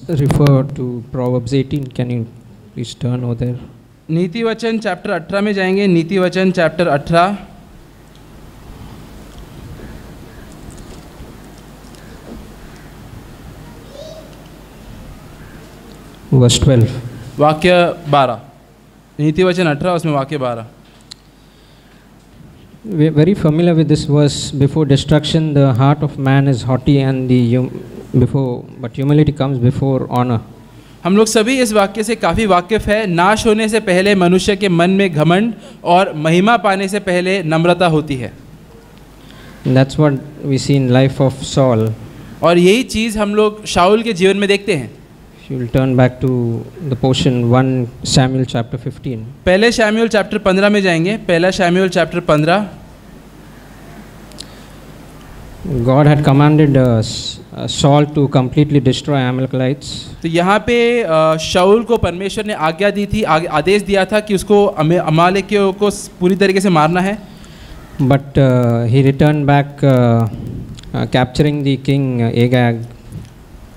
refer to Proverbs 18. Can you please turn over there? नीति वचन chapter 18 में जाएंगे। नीति वचन चैप्टर 18 verse 12. वाक्य 12। नीति वचन 18 उसमें वाक्य 12। We are very familiar with this verse. Before destruction, the heart of man is haughty, and but humility comes before honor. हम लोग सभी इस वाक्य से काफ़ी वाकिफ़ है। नाश होने से पहले मनुष्य के मन में घमंड और महिमा पाने से पहले नम्रता होती है। That's what we see in life of Saul. और यही चीज़ हम लोग शाऊल के जीवन में देखते हैं। If you will turn back to the portion 1 Samuel chapter 15. पहले शमूएल चैप्टर 15 में जाएंगे। पहला शमूएल chapter 15। God had commanded Saul to completely destroy Amalekites. तो यहाँ पे शाऊल को परमेश्वर ने आज्ञा दी थी, आदेश दिया था कि उसको अमालेकियों को पूरी तरीके से मारना है। But he returned back capturing the king Agag.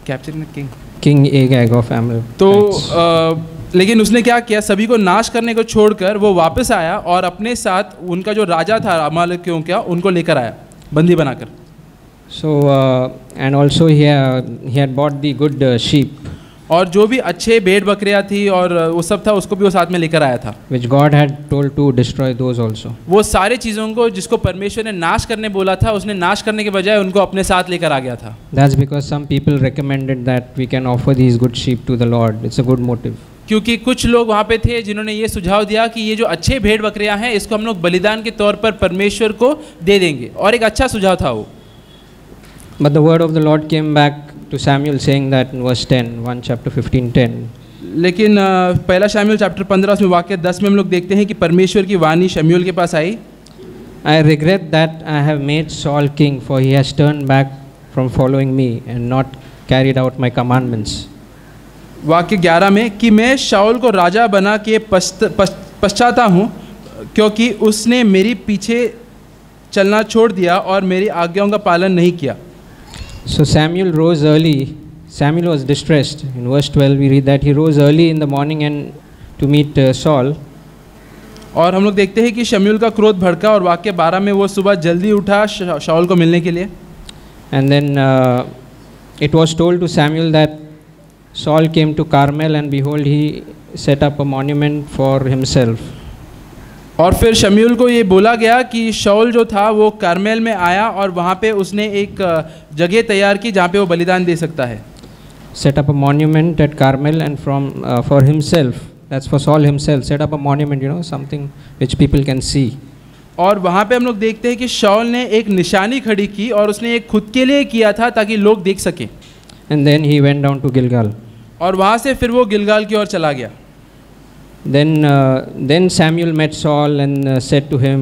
Capturing the king. King Agag of Amalekites. तो लेकिन उसने क्या किया, सभी को नाश करने को छोड़कर वो वापस आया और अपने साथ उनका जो राजा था अमालेकियों का उनको लेकर आया बंदी बनाकर। So and also he had bought the good sheep. और जो भी अच्छे भेड़ बकरियाँ थी और वो सब था उसको भी वो साथ में लेकर आया था। Which God had told to destroy those also. वो सारे चीज़ों को जिसको परमेश्वर ने नाश करने बोला था उसने नाश करने के बजाय उनको अपने साथ लेकर आ गया था। That's because some people recommended that we can offer these good sheep to the Lord. It's a good motive. क्योंकि कुछ लोग वहाँ पे थे जिन्होंने ये सुझाव दिया कि ये जो अच्छे भेड़ बकरियाँ हैं इसको हम लोग बलिदान के तौर पर परमेश्वर को दे देंगे, और एक अच्छा सुझाव था वो। But the word of the Lord came back to Samuel saying that in verse 10, 1 chapter 15:10. लेकिन पहला शमूएल चैप्टर 15 उसमें वाक्य 10 में हम लोग देखते हैं कि परमेश्वर की वाणी शमूएल के पास आई। I regret that I have made Saul king, for he has turned back from following me and not carried out my commandments. वाक्य 11 में कि मैं शाऊल को राजा बना के पश्चाता हूँ, क्योंकि उसने मेरी पीछे चलना छोड़ दिया और मेरी आज्ञाओं का पालन नहीं किया। So Samuel rose early. Samuel was distressed. In verse 12 we read that he rose early in the morning and to meet Saul. और हम लोग देखते हैं कि शमूएल का क्रोध भड़का और वाक्य 12 में वो सुबह जल्दी उठा शाऊल को मिलने के लिए। And then it was told to Samuel that Saul came to Carmel, and behold, he set up a monument for himself. और फिर शमूएल को ये बोला गया कि शाऊल जो था वो कार्मेल में आया और वहाँ पे उसने एक जगह तैयार की जहाँ पे वो बलिदान दे सकता है। Set up a monument at Carmel, and for himself, that's for Saul himself, set up a monument, something which people can see. और वहाँ पे हम लोग देखते हैं कि शाऊल ने एक निशानी खड़ी की और उसने एक खुद के लिए किया था ताकि लोग देख सकें। And then he went down to Gilgal. और वहाँ से फिर वो गिलगाल की ओर चला गया। Then Samuel met Saul and said to him,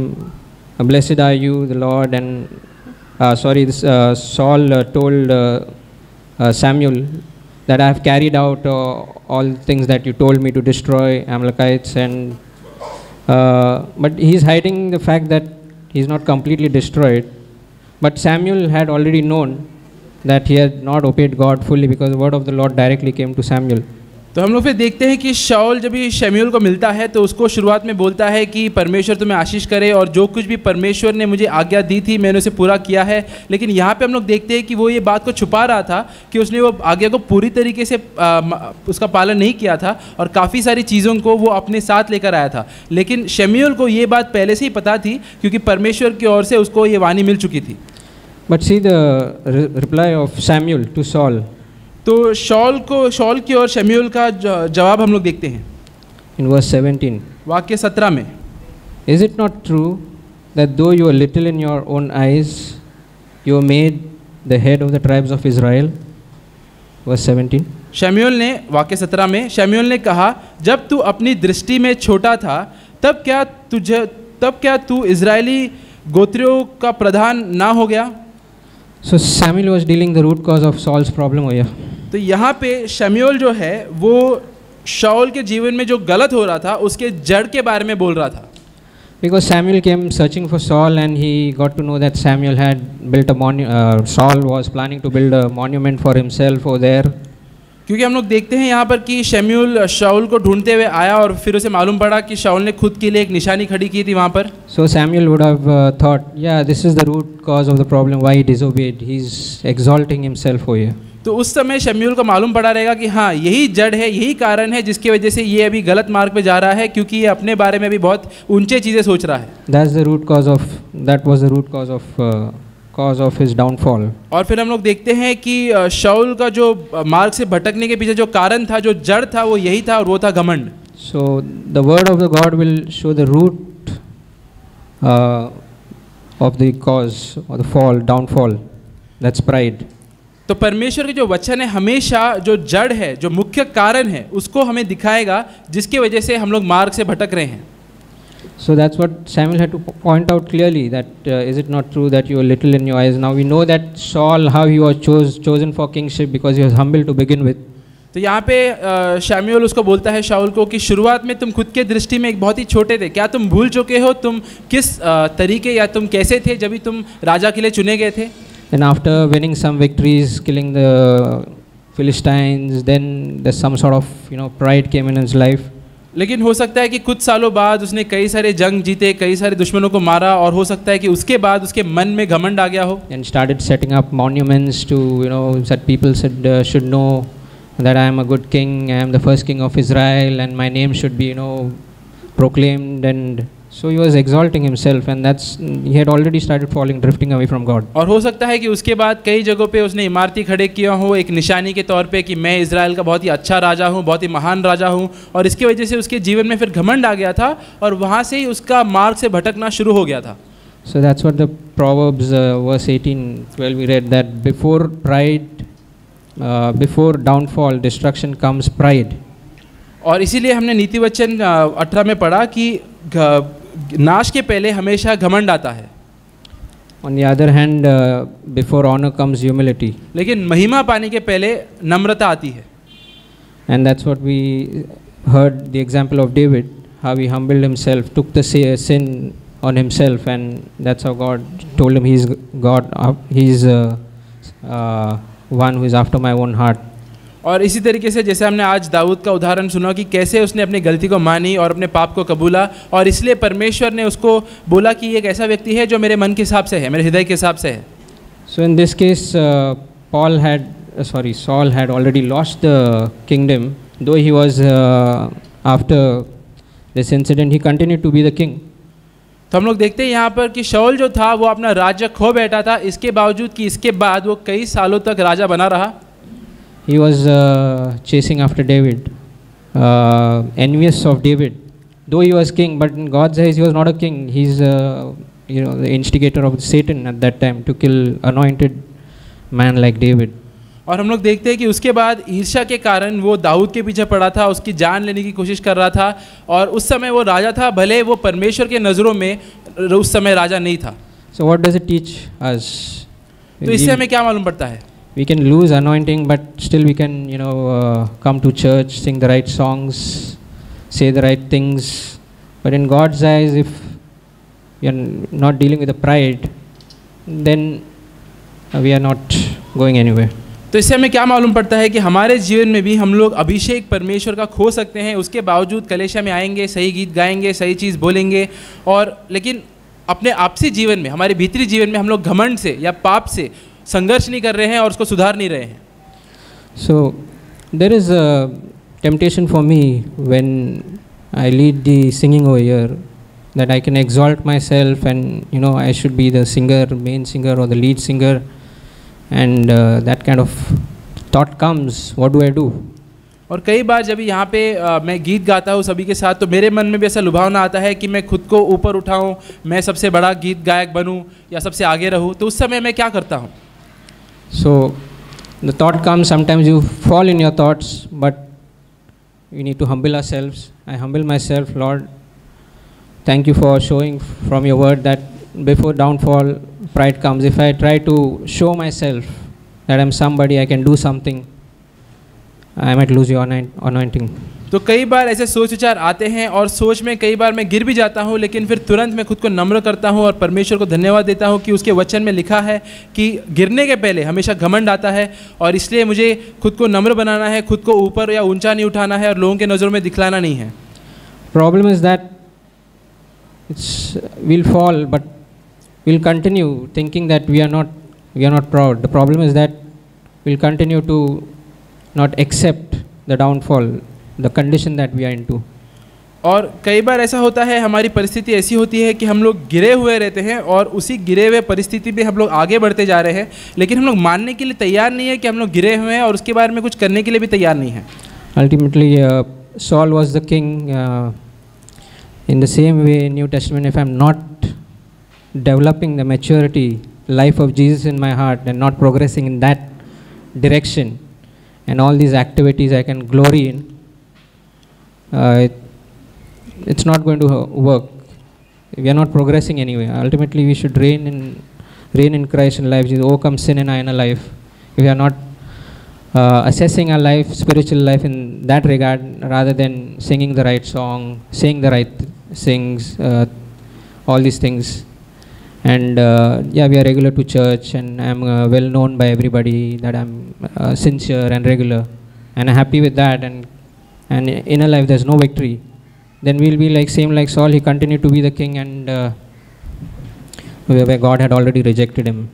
"Blessed are you, the Lord." And Saul told Samuel that I have carried out all things that you told me to destroy Amalekites, and but he is hiding the fact that he is not completely destroyed. But Samuel had already known that he had not obeyed God fully, because the word of the Lord directly came to Samuel. तो हम लोग फिर देखते हैं कि शाऊल जब भी शमूएल को मिलता है तो उसको शुरुआत में बोलता है कि परमेश्वर तुम्हें आशीष करे, और जो कुछ भी परमेश्वर ने मुझे आज्ञा दी थी मैंने उसे पूरा किया है। लेकिन यहाँ पे हम लोग देखते हैं कि वो ये बात को छुपा रहा था कि उसने वो आज्ञा को पूरी तरीके से उसका पालन नहीं किया था और काफ़ी सारी चीज़ों को वो अपने साथ लेकर आया था। लेकिन शमूएल को ये बात पहले से ही पता थी क्योंकि परमेश्वर की ओर से उसको ये वाणी मिल चुकी थी। But see the reply of Samuel to Saul. तो शाऊल की ओर शमूएल का जवाब हम लोग देखते हैं in verse 17. वाक्य 17 में। Is it not true that though you are little in your own eyes, you are made the head of the tribes of Israel? Verse 17. शमूएल ने वाक्य 17 में शमूएल ने कहा, जब तू अपनी दृष्टि में छोटा था तब क्या तू इजरायली गोत्रियों का प्रधान ना हो गया। So Samuel was dealing the root cause of Saul's problem over here. तो यहाँ पे शमूएल जो है वो शाऊल के जीवन में जो गलत हो रहा था उसके जड़ के बारे में बोल रहा था। Because Samuel came searching for Saul, and he got to know that Samuel had built Saul was planning to build a monument for himself over there. क्योंकि हम लोग देखते हैं यहाँ पर कि शमूएल शाऊल को ढूंढते हुए आया और फिर उसे मालूम पड़ा कि शाऊल ने खुद के लिए एक निशानी खड़ी की थी वहाँ पर। So Samuel would have thought, yeah, this is the root cause of the problem, why he disobeyed. He's exalting himself over here. तो उस समय शमूएल को मालूम पड़ा रहेगा कि हाँ, यही जड़ है, यही कारण है जिसकी वजह से ये अभी गलत मार्ग पे जा रहा है, क्योंकि ये अपने बारे में भी बहुत ऊंचे चीज़ें सोच रहा है। That was the root cause of his downfall. और फिर हम लोग देखते हैं कि शाऊल का जो मार्ग से भटकने के पीछे जो कारण था, जो जड़ था, वो यही था और वो था घमंड। So the word of the God will show the root of the cause or the downfall. That's pride. तो परमेश्वर के जो वचन है हमेशा जो जड़ है, जो मुख्य कारण है, उसको हमें दिखाएगा जिसकी वजह से हम लोग मार्ग से भटक रहे हैं। So that's what Samuel had to point out clearly, that is it not true that you are little in your eyes? Now we know that Saul, how he was chosen for kingship, because he was humble to begin with. तो यहाँ पे शमूएल उसको बोलता है शाऊल को कि शुरुआत में तुम खुद के दृष्टि में एक बहुत ही छोटे थे। क्या तुम भूल चुके हो तुम किस तरीके या तुम कैसे थे जब भी तुम राजा के लिए चुने गए थे? And after winning some victories, killing the Philistines, then there's some sort of pride came in his life. लेकिन हो सकता है कि कुछ सालों बाद उसने कई सारे जंग जीते, कई सारे दुश्मनों को मारा, और हो सकता है कि उसके बाद उसके मन में घमंड आ गया हो। And started setting up monuments to that people should know that I am a good king, I am the first king of Israel, and my name should be proclaimed. And so he was exalting himself, and he had already started drifting away from God. और हो सकता है कि उसके बाद कई जगहों पे उसने इमारती खड़े किया हो एक निशानी के तौर पे कि मैं इजराइल का बहुत ही अच्छा राजा हूँ, बहुत ही महान राजा हूँ, और इसकी वजह से उसके जीवन में फिर घमंड आ गया था और वहाँ से ही उसका मार्ग से भटकना शुरू हो गया था। So that's what the Proverbs verse 18:12 we read, that before downfall, destruction comes pride. और इसीलिए हमने नीति वचन 18 में पढ़ा कि नाश के पहले हमेशा घमंड आता है। On the other hand, before honor comes humility. लेकिन महिमा पाने के पहले नम्रता आती है। And that's what we heard the example of David, how he humbled himself, took the sin on himself, and that's how God told him he's one who is after my own heart. और इसी तरीके से जैसे हमने आज दाऊद का उदाहरण सुना कि कैसे उसने अपनी गलती को मानी और अपने पाप को कबूला, और इसलिए परमेश्वर ने उसको बोला कि ये एक ऐसा व्यक्ति है जो मेरे मन के हिसाब से है, मेरे हृदय के हिसाब से है। So in this case, Saul had already lost the kingdom, though he was after this incident he continued to be the king. तो हम लोग देखते हैं यहाँ पर कि शाऊल जो था वो अपना राज्य खो बैठा था, इसके बावजूद कि इसके बाद वो कई सालों तक राजा बना रहा। He was chasing after David, envious of David. Though he was king, but in God's eyes he was not a king. He's the instigator of Satan at that time to kill anointed man like David. और हम लोग देखते हैं कि उसके बाद ईर्ष्या के कारण वो दाऊद के पीछे पड़ा था, उसकी जान लेने की कोशिश कर रहा था, और उस समय वो राजा था, भले वो परमेश्वर के नज़रों में उस समय राजा नहीं था। So what does it teach us? तो इससे हमें क्या मालूम पड़ता है? We can lose anointing, but still we can come to church, sing the right songs, say the right things. But in God's eyes, if we are not dealing with the pride, then we are not going anywhere. तो इससे हमें क्या मालूम पड़ता है कि हमारे जीवन में भी हम लोग अभिषेक परमेश्वर का खो सकते हैं, उसके बावजूद कलेशा में आएंगे, सही गीत गाएंगे, सही चीज़ बोलेंगे, और लेकिन अपने आपसी जीवन में, हमारे भीतरी जीवन में हम लोग घमंड से या पाप से संघर्ष नहीं कर रहे हैं और उसको सुधार नहीं रहे हैं। So there is a temptation for me when I lead the singing over here, that I can exalt myself and I should be the singer, main singer or the lead singer, and that kind of thought comes, what do I do? और कई बार जब यहाँ पे मैं गीत गाता हूँ सभी के साथ, तो मेरे मन में भी ऐसा लुभावना आता है कि मैं खुद को ऊपर उठाऊँ, मैं सबसे बड़ा गीत गायक बनूँ या सबसे आगे रहूँ। तो उस समय मैं क्या करता हूँ? So the thought comes, sometimes you fall in your thoughts, but we need to humble ourselves. I humble myself, Lord. Thank you for showing from your word that before downfall, pride comes. If I try to show myself that I'm somebody, I can do something, I might lose your anointing. तो कई बार ऐसे सोच विचार आते हैं और सोच में कई बार मैं गिर भी जाता हूँ, लेकिन फिर तुरंत मैं खुद को नम्र करता हूँ और परमेश्वर को धन्यवाद देता हूँ कि उसके वचन में लिखा है कि गिरने के पहले हमेशा घमंड आता है, और इसलिए मुझे खुद को नम्र बनाना है, खुद को ऊपर या ऊंचा नहीं उठाना है और लोगों के नज़रों में दिखलाना नहीं है। Problem is that we'll fall, but we'll continue thinking that we are not proud. The problem is that we'll continue to not accept the downfall, the condition that we are into. और कई बार ऐसा होता है, हमारी परिस्थिति ऐसी होती है कि हम लोग गिरे हुए रहते हैं और उसी गिरे हुए परिस्थिति में हम लोग आगे बढ़ते जा रहे हैं, लेकिन हम लोग मानने के लिए तैयार नहीं है कि हम लोग गिरे हुए हैं और उसके बारे में कुछ करने के लिए भी तैयार नहीं है। Ultimately, Saul was the king. In the same way, in New Testament, if I'm not developing the maturity life of Jesus in my heart and not progressing in that direction, and all these activities I can glory in, it's not going to work. We are not progressing anyway. Ultimately, we should reign in Christ in life, overcome sin in our inner life. If we are not assessing our life, spiritual life in that regard, rather than singing the right song, saying the right things, all these things. And yeah, we are regular to church, and I'm well known by everybody that I'm sincere and regular, and I'm happy with that. And in inner life, there's no victory. Then we'll be like same like Saul. He continued to be the king, and where God had already rejected him.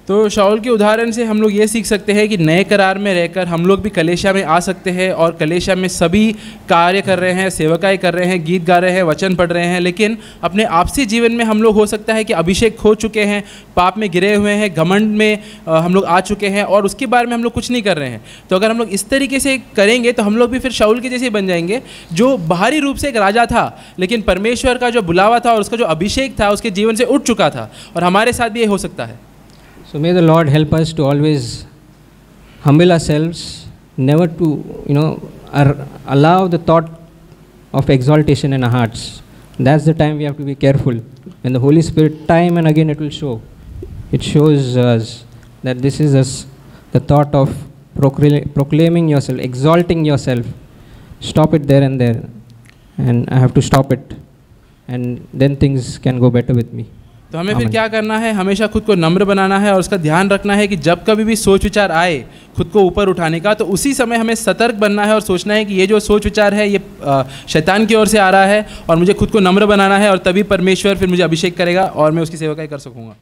तो शाऊल के उदाहरण से हम लोग ये सीख सकते हैं कि नए करार में रहकर हम लोग भी कलीसिया में आ सकते हैं और कलीसिया में सभी कार्य कर रहे हैं, सेवकाई कर रहे हैं, गीत गा रहे हैं, वचन पढ़ रहे हैं, लेकिन अपने आपसी जीवन में हम लोग हो सकता है कि अभिषेक खो चुके हैं, पाप में गिरे हुए हैं, घमंड में हम लोग आ चुके हैं और उसके बारे में हम लोग कुछ नहीं कर रहे हैं। तो अगर हम लोग इस तरीके से करेंगे तो हम लोग भी फिर शाऊल के जैसे बन जाएंगे, जो बाहरी रूप से एक राजा था, लेकिन परमेश्वर का जो बुलावा था और उसका जो अभिषेक था उसके जीवन से उठ चुका था, और हमारे साथ भी ये हो सकता है। So may the Lord help us to always humble ourselves, never to, allow the thought of exaltation in our hearts. That's the time we have to be careful. When the Holy Spirit, time and again it will show. It shows us that this is the thought of proclaiming yourself, exalting yourself. Stop it there and there. And I have to stop it. And then things can go better with me. तो हमें फिर क्या करना है, हमेशा खुद को नम्र बनाना है और उसका ध्यान रखना है कि जब कभी भी सोच विचार आए खुद को ऊपर उठाने का, तो उसी समय हमें सतर्क बनना है और सोचना है कि ये जो सोच विचार है ये शैतान की ओर से आ रहा है और मुझे खुद को नम्र बनाना है, और तभी परमेश्वर फिर मुझे अभिषेक करेगा और मैं उसकी सेवकाई कर सकूँगा।